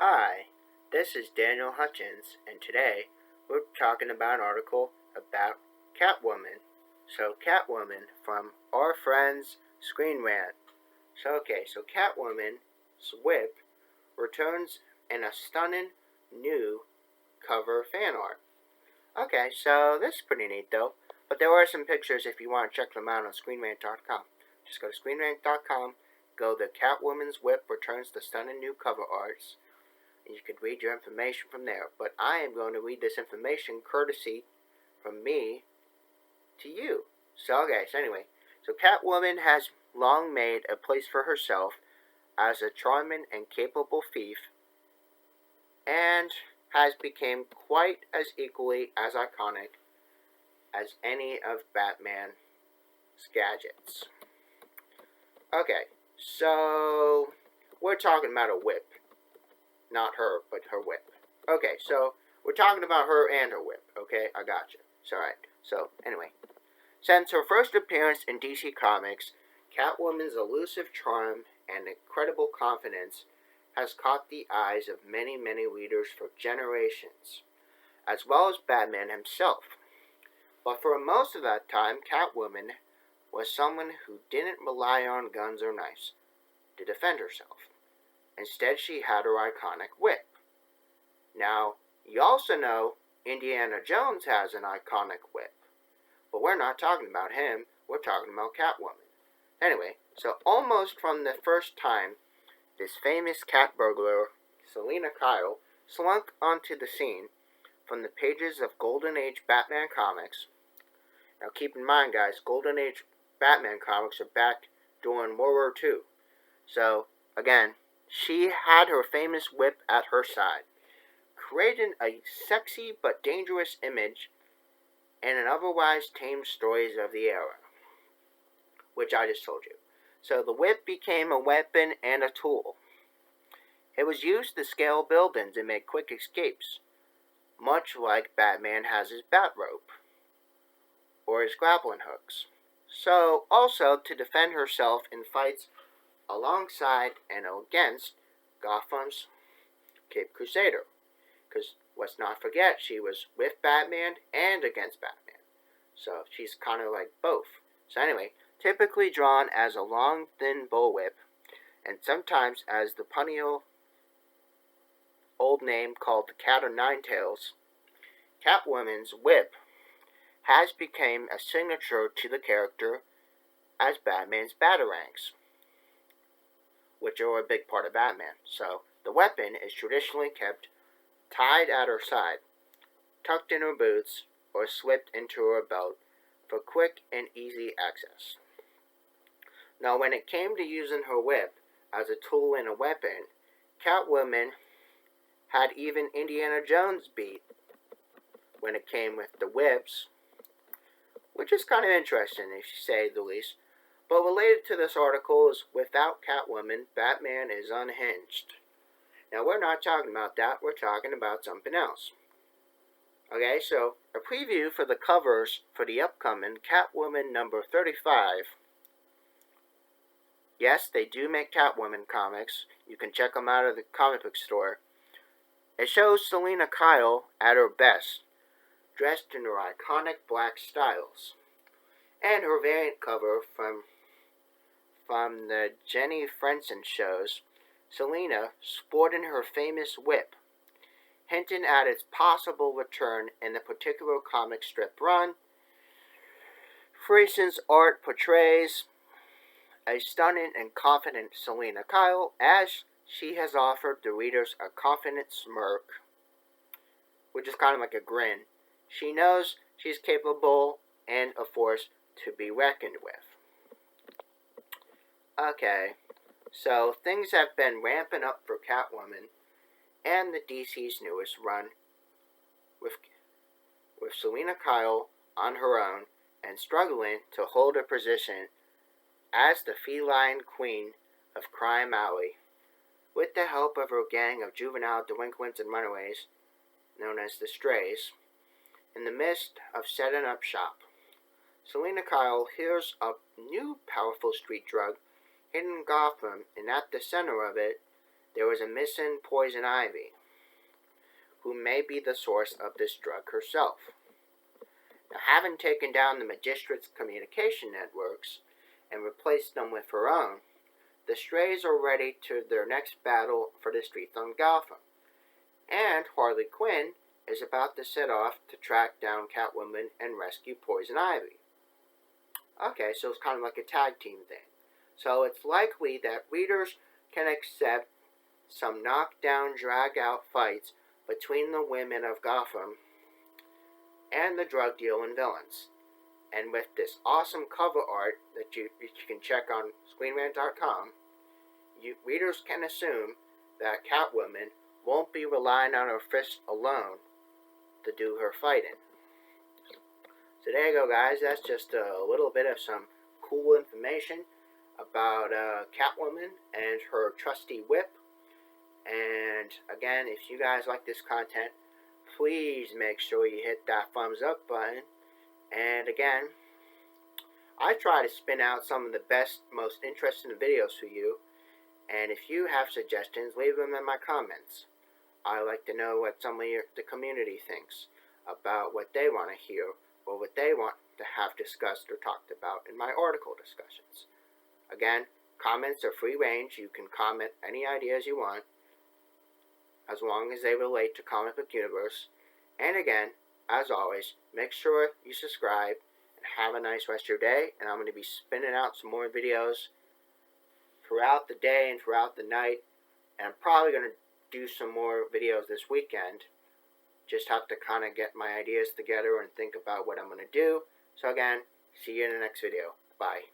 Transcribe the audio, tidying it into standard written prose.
Hi, this is Daniel Hutchins, and today we're talking about an article about Catwoman. So, Catwoman from our friends Screen Rant. So Catwoman's whip returns in a stunning new cover fan art. Okay, so this is pretty neat though, but there are some pictures if you want to check them out on ScreenRant.com. Just go to ScreenRant.com, go to Catwoman's whip returns the stunning new cover arts, and you can read your information from there. But I am going to read this information courtesy from me to you. So Catwoman has long made a place for herself as a charming and capable thief, and has become quite as equally as iconic as any of Batman's gadgets. Okay, so we're talking about a whip. Not her, but her whip. Okay, so we're talking about her and her whip. Okay, I got you. It's alright. So, anyway. Since her first appearance in DC Comics, Catwoman's elusive charm and incredible confidence has caught the eyes of many, many readers for generations, as well as Batman himself. But for most of that time, Catwoman was someone who didn't rely on guns or knives to defend herself. Instead, she had her iconic whip. Now, you also know Indiana Jones has an iconic whip, but we're not talking about him, we're talking about Catwoman. Anyway, so almost from the first time this famous cat burglar, Selina Kyle, slunk onto the scene from the pages of Golden Age Batman comics. Now keep in mind, guys, Golden Age Batman comics are back during World War II. So, again, she had her famous whip at her side, creating a sexy but dangerous image in an otherwise tame stories of the era, which I just told you. So the whip became a weapon and a tool. It was used to scale buildings and make quick escapes, much like Batman has his bat rope or his grappling hooks. So also to defend herself in fights alongside and against Gotham's Cape Crusader. Because let's not forget, she was with Batman and against Batman. So she's kind of like both. So anyway, typically drawn as a long, thin bullwhip, and sometimes as the punny old name called the Cat o' Nine Tails, Catwoman's whip has become a signature to the character as Batman's batarangs, which are a big part of Batman. So the weapon is traditionally kept tied at her side, tucked in her boots, or slipped into her belt for quick and easy access. Now, when it came to using her whip as a tool and a weapon, Catwoman had even Indiana Jones beat when it came with the whips, which is kind of interesting, if you say the least. But related to this article is, without Catwoman, Batman is unhinged. Now, we're not talking about that, we're talking about something else. Okay, so a preview for the covers for the upcoming Catwoman number 35. Yes, they do make Catwoman comics. You can check them out at the comic book store. It shows Selina Kyle at her best, dressed in her iconic black styles. And her variant cover from the Jenny Frenson shows Selina sporting her famous whip, hinting at its possible return in the particular comic strip run. Frenson's art portrays a stunning and confident Selina Kyle as she has offered the readers a confident smirk, which is kind of like a grin. She knows she's capable and a force to be reckoned with. Okay, so things have been ramping up for Catwoman and the DC's newest run, with Selina Kyle on her own and struggling to hold a position as the feline queen of Crime Alley, with the help of her gang of juvenile delinquents and runaways, known as the Strays. In the midst of setting up shop, Selina Kyle hears a new powerful street drug hidden in Gotham, and at the center of it there was a missing Poison Ivy, who may be the source of this drug herself. Now, having taken down the Magistrate's communication networks and replaced them with her own, the Strays are ready to their next battle for the streets on Gotham. And Harley Quinn is about to set off to track down Catwoman and rescue Poison Ivy. Okay, so it's kind of like a tag team thing. So it's likely that readers can accept some knockdown, drag-out fights between the women of Gotham and the drug dealing villains. And with this awesome cover art that you can check on ScreenRant.com, readers can assume that Catwoman won't be relying on her fists alone to do her fighting. So there you go, guys. That's just a little bit of some cool information about Catwoman and her trusty whip. And again, if you guys like this content, please make sure you hit that thumbs up button. And again, I try to spin out some of the best, most interesting videos for you. And if you have suggestions, leave them in my comments. I like to know what some of the community thinks about what they want to hear or what they want to have discussed or talked about in my article discussions. Again, comments are free range. You can comment any ideas you want, as long as they relate to comic book universe. And again, as always, make sure you subscribe and have a nice rest of your day. And I'm going to be spinning out some more videos throughout the day and throughout the night. And I'm probably going to do some more videos this weekend. Just have to kind of get my ideas together and think about what I'm going to do. So again, see you in the next video. Bye.